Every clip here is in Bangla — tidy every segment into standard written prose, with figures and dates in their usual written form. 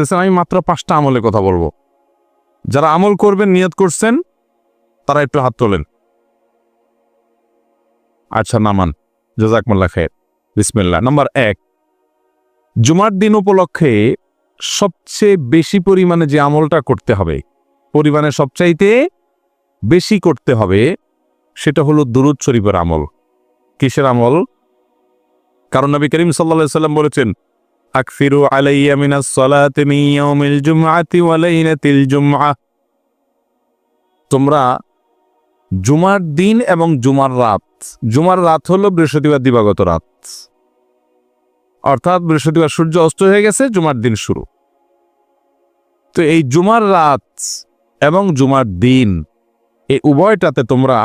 করতেছেন, আমি মাত্র 5টা আমলের কথা বলবো। যারা আমল করবেন নিয়ত করছেন তারা একটু হাত তোলেন। আচ্ছা নামান, জাযাকুমুল্লাহ খায়ের। বিসমিল্লাহ। নাম্বার 1, জুমার দিন উপলক্ষে সবচেয়ে বেশি পরিমাণে যে আমলটা করতে হবে, পরিমাণে সবচাইতে বেশি করতে হবে, সেটা হলো দুরূদ শরীফের আমল। কিসের আমল? কারণ নবী করিম সাল্লাল্লাহু আলাইহি ওয়াসাল্লাম বলেছেন, আকসিরু আলাইয়া মিনাস সালাতি মিন ইয়াউমিল জুমআতি ওয়া লাইলাতিল জুমআহ। তোমরা জুমার দিন এবং জুমার রাত হলো বৃহস্পতিবার দিবাগত রাত, অর্থাৎ বৃহস্পতিবার সূর্য অস্ত হয়ে গেছে, জুমার দিন শুরু। তো এই জুমার রাত এবং জুমার দিন এই উভয়টাতে তোমরা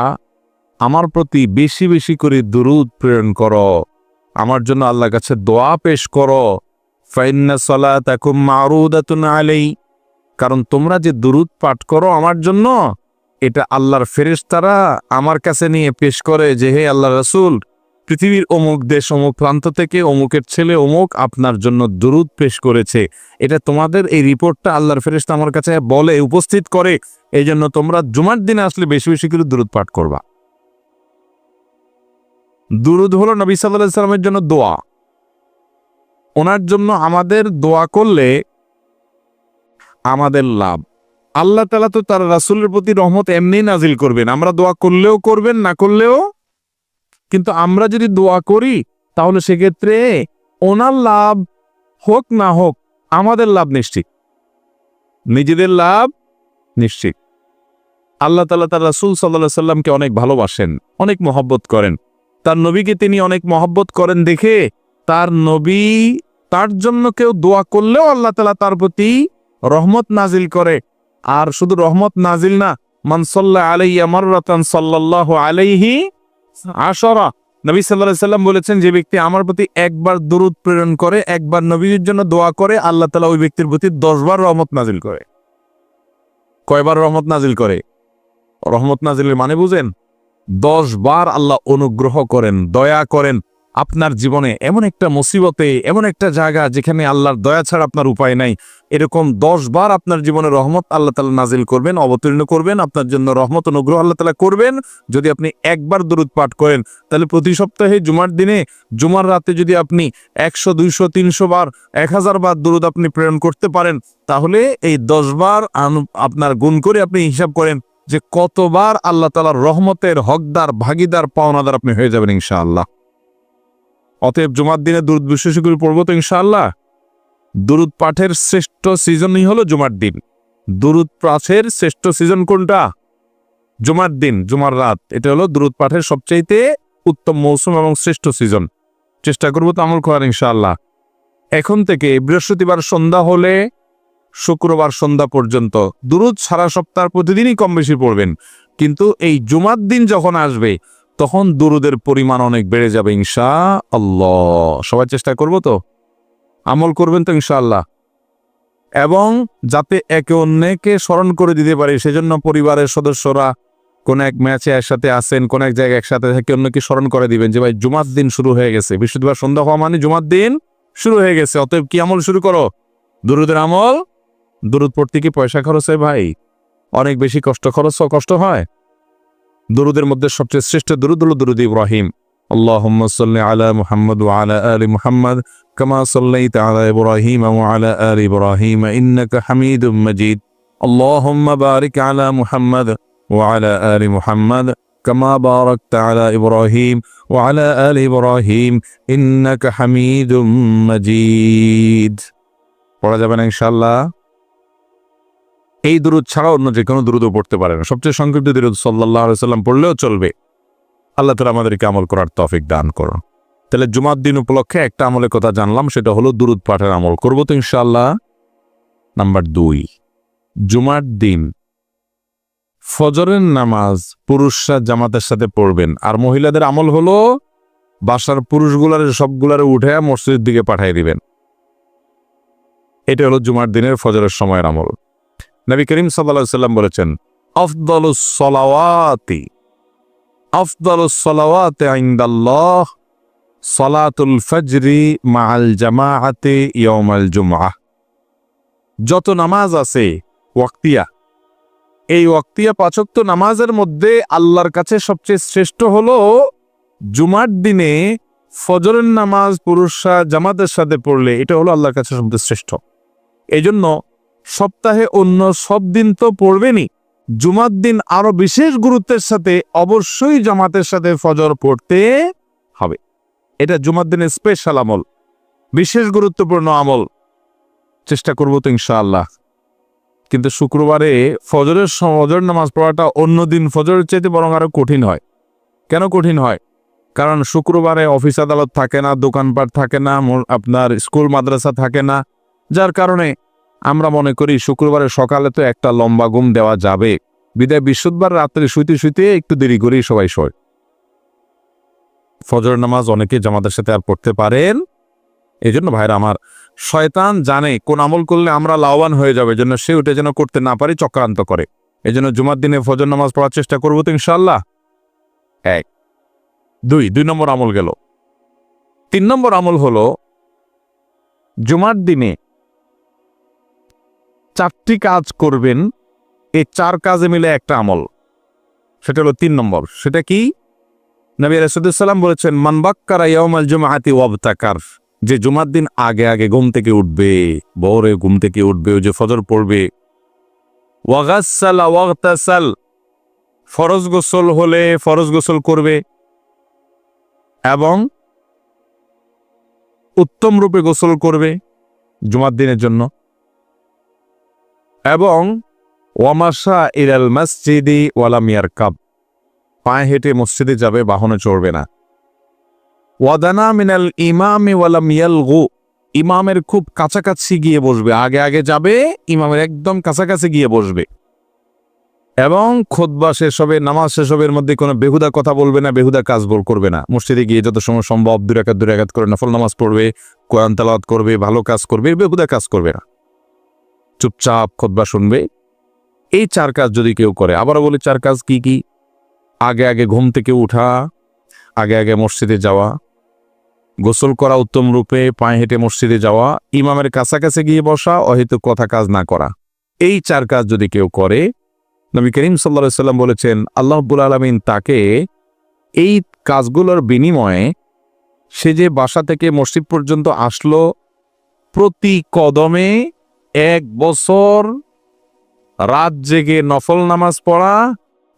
আমার প্রতি বেশি বেশি করে দুরূদ প্রেরণ করো, আমার জন্য আল্লাহর কাছে দোয়া পেশ করো। ফাইন্না সালাতাকুম মারুদাতুন আলাই, কারণ তোমরা যে দুরূদ পাঠ করো আমার জন্য, এটা আল্লাহর ফেরেশতারা আমার কাছে নিয়ে পেশ করে যে, হে আল্লাহর রাসূল, পৃথিবীর অমুক দেশ অমুক প্রান্ত থেকে অমুকের ছেলে অমুক আপনার জন্য দুরূদ পেশ করেছে। এটা তোমাদের এই রিপোর্টটা আল্লাহর ফেরেশতা আমার কাছে বলে, উপস্থিত করে। এই জন্য তোমরা জুমার দিনে আসলে বেশি বেশি করে দুরূদ পাঠ করবা। দুরূদ হলো নবী সাল্লাল্লাহু আলাইহি ওয়াসাল্লামের জন্য দোয়া। ওনার জন্য আমাদের দোয়া করলে আমাদের লাভ। আল্লাহ তাআলা তো তার রাসূলের প্রতি রহমত এমনি নাজিল করবেন, আমরা দোয়া করলেও করবেন, না করলেও। কিন্তু আমরা যদি দোয়া করি তাহলে সেক্ষেত্রে ওনার লাভ হোক না হোক আমাদের লাভ নিশ্চিত, নিজেদের লাভ নিশ্চিত। আল্লাহ তাআলা তার রাসূল সাল্লাল্লাহু আলাইহি ওয়াসাল্লামকে অনেক ভালোবাসেন, অনেক মহব্বত করেন। তার নবীকে তিনি অনেক মহব্বত করেন দেখে তার নবী, তার জন্য কেউ দোয়া করলেও আল্লাহ তাআলা তার প্রতি রহমত নাজিল করে। আর শুধু রহমত নাজিল না, মান সাল্লা আলাইয়া মাররাতান সাল্লাল্লাহু আলাইহি আশরা। নবী সাল্লাল্লাহু আলাইহি ওয়াসাল্লাম বলেছেন, যে ব্যক্তি আমার প্রতি একবার দুরূদ প্রেরণ করে, একবার নবীর জন্য দোয়া করে, আল্লাহ তাআলা ওই ব্যক্তির প্রতি 10 বার রহমত নাজিল করে। কয়বার রহমত নাজিল করে? রহমত নাজিলের মানে বুঝেন? 10 বার আল্লাহ অনুগ্রহ করেন, দয়া করেন আপনার জীবনে। এমন একটা মুসিবতে, এমন একটা জায়গা যেখানে আল্লাহর দয়া ছাড়া আপনার উপায় নাই, এরকম 10 বার আপনার জীবনে রহমত আল্লাহ তাআলা নাজিল করবেন, অবতীর্ণ করবেন, আপনার জন্য রহমত অনুগ্রহ আল্লাহ তাআলা করবেন যদি আপনি একবার দুরূদ পাঠ করেন। তাহলে প্রতি সপ্তাহে জুমার দিনে, জুমার রাতে যদি আপনি 100, 200, 300 বার, 1000 বার দুরূদ আপনি প্রেরণ করতে পারেন, তাহলে এই 10 বার আপনার গুণ করে আপনি হিসাব করেন যে কতবার আল্লাহ তাআলার রহমতের হকদার, ভাগীদার, পাওনাদার আপনি হয়ে যাবেন ইনশাআল্লাহ। অতএব জুমার দিনে দুরূদ বেশি করে পড়বো তো ইনশাআল্লাহ। দুরূদ পাঠের শ্রেষ্ঠ সিজনই হলো জুমার দিন। দুরূদ পাঠের শ্রেষ্ঠ সিজন কোনটা? জুমার দিন, জুমার রাত। এটা হলো দুরূদ পাঠের সবচাইতে উত্তম মৌসুম এবং শ্রেষ্ঠ সিজন। চেষ্টা করবো তো আমল করার ইনশাআল্লাহ। এখন থেকে বৃহস্পতিবার সন্ধ্যা হলে শুক্রবার সন্ধ্যা পর্যন্ত দুরূদ সারা সপ্তাহ প্রতিদিনই কম বেশি পড়বেন, কিন্তু এই জুমার দিন যখন আসবে তখন দুরূদের পরিমাণ অনেক বেড়ে যাবে ইনশাআল্লাহ। সবাই চেষ্টা করবো তো, আমল করবেন তো ইনশাআল্লাহ। এবং যাতে একে অন্যকে স্মরণ করে দিতে পারে, সেজন্য পরিবারের সদস্যরা কোন এক ম্যাচে একসাথে আসেন, কোন এক জায়গায় একসাথে থেকে অন্যকে স্মরণ করে দিবেন যে ভাই জুমার দিন শুরু হয়ে গেছে, বৃহস্পতিবার সন্ধ্যা হওয়া মানে জুমার দিন শুরু হয়ে গেছে। অতএব কি আমল শুরু করো? দুরূদের আমল। দুরূদ পড়তে কি পয়সা খরচ হয় ভাই? অনেক বেশি কষ্ট হয়। দুরূদের মধ্যে সবচেয়ে শ্রেষ্ঠ দুরূদ হলো দুরূদ ইব্রাহিম। আল্লাহুম্মা সাল্লি আলা মুহাম্মাদ ওয়া আলা আলি মুহাম্মাদ কামা সাল্লাইতা আলা ইব্রাহিম ওয়া আলা আলি ইব্রাহিম ইন্নাকা হামিদুম মাজিদ। আল্লাহুম্মা বারিক আলা মুহাম্মাদ ওয়া আলা আলি মুহাম্মাদ কামা বারাকতা আলা ইব্রাহিম ওয়া আলা আলি ইব্রাহিম ইন্নাকা হামিদুম মাজিদ। পড়া যাবে না ইনশাআল্লাহ। এই দুরূদ ছাড়া অন্য যে কোনো দুরূদও পড়তে পারেন, সবচেয়ে সংক্ষিপ্ত দুরূদ সাল্লাল্লাহু আলাইহি ওয়াসাল্লাম পড়লেও চলবে। আল্লাহ তাআলা আমাদেরকে আমল করার তৌফিক দান করুন। তাহলে জুমার দিন উপলক্ষে একটা আমলের কথা জানলাম, সেটা হলো দুরূদ পাঠের আমল করবো তো ইনশাআল্লাহ। নাম্বার 2, জুমার দিন ফজরের নামাজ পুরুষরা জামাতের সাথে পড়বেন, আর মহিলাদের আমল হলো বাসার পুরুষগুলার সবগুলারে উঠে মসজিদের দিকে পাঠিয়ে দিবেন। এটা হলো জুমার দিনের ফজরের সময়ের আমল। নবী করিম সাল্লাল্লাহু আলাইহি ওয়াসাল্লাম বলেছেন, আফদালুস সালাওয়াতি ইনদাল্লাহ সালাতুল ফজরি মাআল জামাআতি ইয়াউমাল জুমআহ। যত নামাজ আছে ওয়াক্তিয়া, এই ওয়াক্তিয়া 5 ওয়াক্ত নামাজের মধ্যে আল্লাহর কাছে সবচেয়ে শ্রেষ্ঠ হলো জুমার দিনে ফজরের নামাজ পুরুষরা জামাতের সাথে পড়লে, এটা হলো আল্লাহর কাছে সবচেয়ে শ্রেষ্ঠ। এই জন্য সপ্তাহে অন্য সব দিন তো পড়বেনই, জুমার দিন আরো বিশেষ গুরুত্বের সাথে অবশ্যই জামাতের সাথে ফজর পড়তে হবে। এটা জুমার দিনের স্পেশাল আমল, বিশেষ গুরুত্বপূর্ণ আমল। চেষ্টা করবো তো ইনশাআল্লাহ। কিন্তু শুক্রবারে ফজর নামাজ পড়াটা অন্য দিন ফজরের চাইতে বরং আরো কঠিন হয়। কেন কঠিন হয়? কারণ শুক্রবারে অফিস আদালত থাকে না, দোকানপাট থাকে না, আপনার স্কুল মাদ্রাসা থাকে না, যার কারণে আমরা মনে করি শুক্রবারে সকালে তো একটা লম্বা ঘুম দেওয়া যাবে, বিদায় বৃহস্পতিবার রাত্রে শুইতে শুইতে একটু দেরি করেই সবাই শোয়। ফজর নামাজ অনেকে জামাতের সাথে আর পড়তে পারেন। এই জন্য ভাইরা আমার, শয়তান জানে কোন আমল করলে আমরা লাভবান হয়ে যাবে, জন্য সে ওটা যেন করতে না পারি চক্রান্ত করে। এই জন্য জুমার দিনে ফজর নামাজ পড়ার চেষ্টা করবো তো ইনশাআল্লাহ। 1 2 নম্বর আমল গেল। 3 নম্বর আমল হলো জুমার দিনে 4টি কাজ করবেন। এই 4 কাজে মিলে একটা আমল, সেটা হলো 3 নম্বর। সেটা কি? নবী রাসূলুল্লাহ সাল্লাল্লাহু আলাইহি ওয়াসাল্লাম বলেছেন, মান বাক্কারা ইয়াউমাল জুমআতি ওয়াবতাকার, যে জুমার দিন আগে আগে ঘুম থেকে উঠবে, ভোরে ঘুম থেকে উঠবে, ওই যে ফজর পড়বে। ওয়াগাসসালা ওয়াগতাসাল, ফরজ গোসল হলে ফরজ গোসল করবে এবং উত্তম রূপে গোসল করবে জুমার দিনের জন্য। এবং ওয়ামাশা ইলাল মসজিদি ওয়ালাম ইয়ারকাব, পায়ে হেঁটে মসজিদে যাবে, বাহনে চড়বে না। ওয়াদানা মিনাল ইমামি ওয়ালাম ইয়ালগু, ইমামের খুব কাছাকাছি গিয়ে বসবে, আগে আগে যাবে, ইমামের একদম কাছাকাছি গিয়ে বসবে। এবং খুতবা শেষ হবে, নামাজ শেষ হবে, এর মধ্যে কোনো বেহুদা কথা বলবে না, বেহুদা কাজ করবে না। মসজিদে গিয়ে যত সময় সম্ভব 2 রাকাত করে নফল নামাজ পড়বে, কোরআন তেলাওয়াত করবে, ভালো কাজ করবে, বেহুদা কাজ করবে না, চুপচাপ খুতবা শুনবে। এই 4 কাজ যদি কেউ করে, আবারও বলি 4 কাজ কি কি? আগে আগে ঘুম থেকে উঠা, আগে আগে মসজিদে যাওয়া, গোসল করা উত্তম রূপে, পায়ে হেঁটে মসজিদে যাওয়া, ইমামের কাছাকাছি গিয়ে বসা, অহেতুক কথা কাজ না করা। এই 4 কাজ যদি কেউ করে, নবী করিম সাল্লাল্লাহু আলাইহি ওয়াসাল্লাম বলেছেন, আল্লাহ রাব্বুল আলামিন তাকে এই কাজগুলোর বিনিময়ে, সে যে বাসা থেকে মসজিদ পর্যন্ত আসলো, প্রতি কদমে 1 বছর রাত জেগে নফল নামাজ পড়া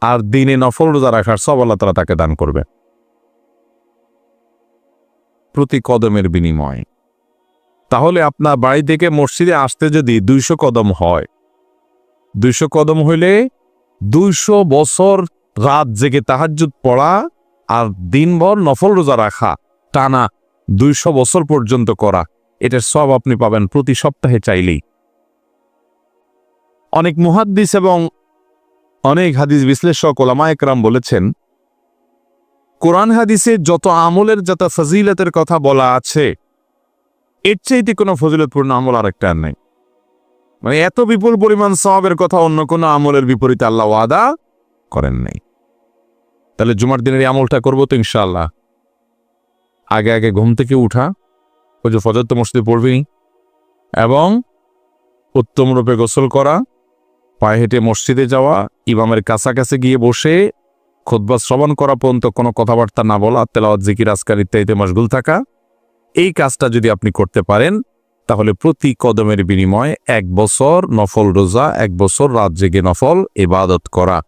আর দিনে নফল রোজা রাখার সব আল্লাহ তাআলা তাকে দান করবে, প্রতি কদমের বিনিময়ে। তাহলে আপনার বাড়ি থেকে মসজিদে আসতে যদি 200 কদম হয়, 200 কদম হইলে 200 বছর রাত জেগে তাহাজ্জুদ পড়া আর দিনভর নফল রোজা রাখা, টানা 200 বছর পর্যন্ত করা, এটার সব আপনি পাবেন প্রতি সপ্তাহে চাইলেই। অনেক মুহাদ্দিস এবং অনেক হাদিস বিশ্লেষক ওলামায়ে কেরাম বলেছেন, কোরআন হাদিসে যত আমলের যত ফজিলতের কথা বলা আছে, এর চাইতে কোনো ফজিলতপূর্ণ আমল আরেকটা নেই। মানে এত বিপুল পরিমাণ সওয়াবের কথা অন্য কোনো আমলের বিপরীতে আল্লাহ ওয়াদা করেন নাই। তাহলে জুমার দিনের এই আমলটা করবো তো ইনশাআল্লাহ। আগে আগে ঘুম থেকে উঠা, ওই যে ফজর তো মসজিদে পড়বি, এবং উত্তম রূপে গোসল করা, পায়ে হেঁটে মসজিদে যাওয়া, ইমামের কাছাকাছি গিয়ে বসে খুতবা শ্রবণ করা পর্যন্ত কোনো কথাবার্তা না বলা, তেলাওয়াত জিকির আজকার ইত্যাদিতে মশগুল থাকা। এই কাজটা যদি আপনি করতে পারেন, তাহলে প্রতি কদমের বিনিময়ে 1 বছর নফল রোজা, 1 বছর রাত জেগে নফল ইবাদত করা।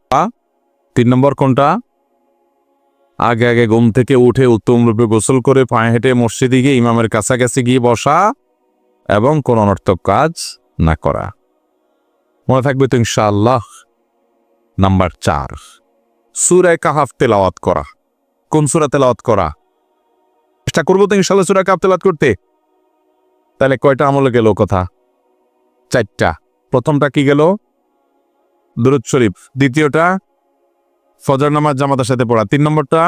3 নম্বর কোনটা? আগে আগে ঘুম থেকে উঠে উত্তম রূপে গোসল করে পায়ে হেঁটে মসজিদে গিয়ে ইমামের কাছাকাছি গিয়ে বসা এবং কোন অনর্থক কাজ না করা। মনে থাকবে তো ইনশাআল্লাহ। নাম্বার 4, সূরা কাহফ তেলাওয়াত করা। কোন সূরা তেলাওয়াত করা? চেষ্টা করবো তো ইনশাআল্লাহ সূরা কাহফ তেলাওয়াত করতে। তাহলে কয়টা আমলে গেল কথা? 4টা। প্রথমটা কি গেল? দুরূদ শরীফ। দ্বিতীয়টা ফজর নামাজ জামাতের সাথে পড়া। 3 নম্বরটা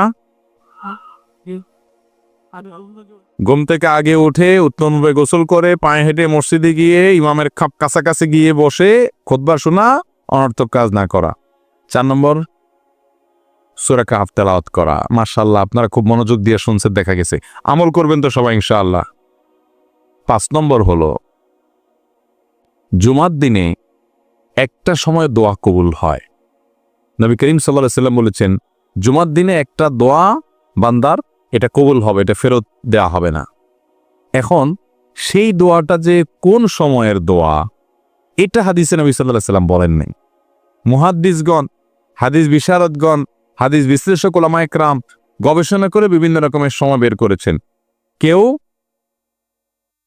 ঘুম থেকে আগে উঠে উত্তমভাবে গোসল করে পায়ে হেঁটে মসজিদে গিয়ে ইমামের কাছাকাছি গিয়ে বসে খুতবা শোনা, অনর্থক কাজ না করা। 4 নম্বর সূরা কাহফ তেলাওয়াত করা। মাশাআল্লাহ, আপনারা খুব মনোযোগ দিয়ে শুনছেন, দেখা গেছে। আমল করবেন তো সবাই ইনশাআল্লাহ। 5 নম্বর হলো জুমার দিনে একটা সময় দোয়া কবুল হয়। নবী করিম সাল্লাল্লাহু আলাইহি ওয়াসাল্লাম বলেছেন, জুমার দিনে একটা দোয়া বান্দার এটা কবুল হবে, এটা ফেরত দেয়া হবে না। এখন সেই দোয়াটা যে কোন সময়ের দোয়া, এটা হাদিসে নবী সাল্লাল্লাহু আলাইহি ওয়াসাল্লাম বলেন নাই। মুহাদ্দিসগণ, হাদিস বিশারদগণ, হাদিস বিশ্লেষক উলামায়ে কেরাম গবেষণা করে বিভিন্ন রকমের সময় বের করেছেন। কেউ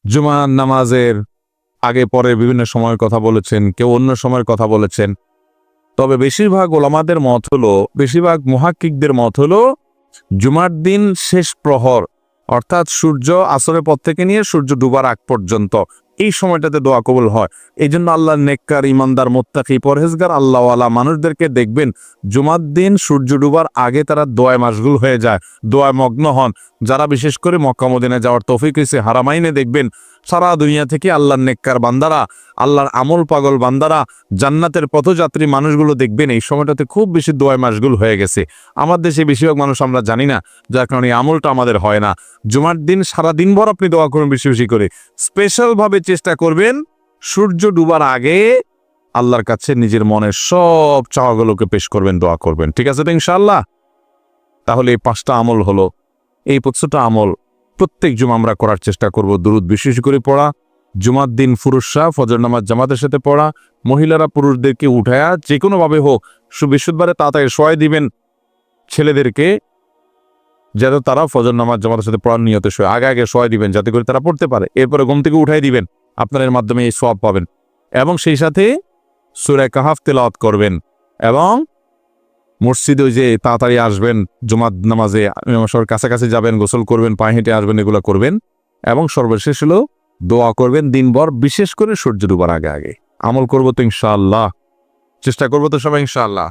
জুমার নামাজের আগে পরে বিভিন্ন সময়ের কথা বলেছেন, কেউ অন্য সময়ের কথা বলেছেন। তবে বেশিরভাগ ওলামাদের মত হলো, বেশিরভাগ মুহাক্কিকদের মত হলো জুমার দিন শেষ প্রহর, অর্থাৎ সূর্য আসরের পর থেকে নিয়ে সূর্য ডুবার আগ পর্যন্ত এই সময়টাতে দোয়া কবুল হয়। এই জন্য আল্লাহর নেককার, ইমানদার, মুত্তাকি, পরহেজগার আল্লাহওয়ালা মানুষদেরকে দেখবেন জুমার দিন সূর্য ডুবার আগে তারা দোয়ায় মাশগুল হয়ে যায়, দোয়ায় মগ্ন হন। যারা বিশেষ করে মক্কা মদিনায় যাওয়ার তৌফিক হয়েছে, হারামাইনে দেখবেন সারা দুনিয়া থেকে আল্লাহর নেককার বান্দারা, আল্লাহর আমল পাগল বান্দারা, জান্নাতের পথযাত্রী মানুষগুলো দেখবেন এই সময়টাতে খুব বেশি দোয়ায় মাশগুল হয়ে গেছে। আমার দেশে বেশিরভাগ মানুষ আমরা জানি না, যার কারণে এই আমলটা আমাদের হয় না। জুমার দিন সারা দিনভর আপনি দোয়া করুন বেশি বেশি করে। স্পেশালভাবে চেষ্টা করবেন সূর্য ডুবার আগে আল্লাহর কাছে নিজের মনের সব চাওয়াগুলোকে পেশ করবেন, দোয়া করবেন। ঠিক আছে তো ইনশাআল্লাহ? তাহলে এই 5টা আমল হলো। এই 5টা আমল প্রত্যেক জুমা আমরা করার চেষ্টা করব। দুরুদ বিশেষ করে পড়া, জুমার দিন পুরুষরা ফজর নামাজ জামাতের সাথে পড়া, মহিলারা পুরুষদেরকে উঠায়া যে কোনোভাবে হোক বৃহস্পতিবারে তাড়াতাড়ি শোয়াই দিবেন ছেলেদেরকে, যাতে তারা ফজর নামাজ জামাতের সাথে পড়ার নিয়তে শোয়, আগে আগে শোয়াই দিবেন যাতে করে তারা পড়তে পারে। এরপরে ঘুম থেকে উঠাই দিবেন, আপনার এর মাধ্যমে এই সওয়াব পাবেন। এবং সেই সাথে সূরা কাহাফ তেলাওয়াত করবেন। এবং মসজিদে ওই যে তাড়াতাড়ি আসবেন, জুমার নামাজে কাছাকাছি যাবেন, গোসল করবেন, পায়ে হেঁটে আসবেন, এগুলো করবেন। এবং সর্বশেষ হলো দোয়া করবেন দিনভর, বিশেষ করে সূর্য ডুবার আগে আগে। আমল করবো তো ইনশাআল্লাহ, চেষ্টা করবো তো সবাই ইনশাআল্লাহ।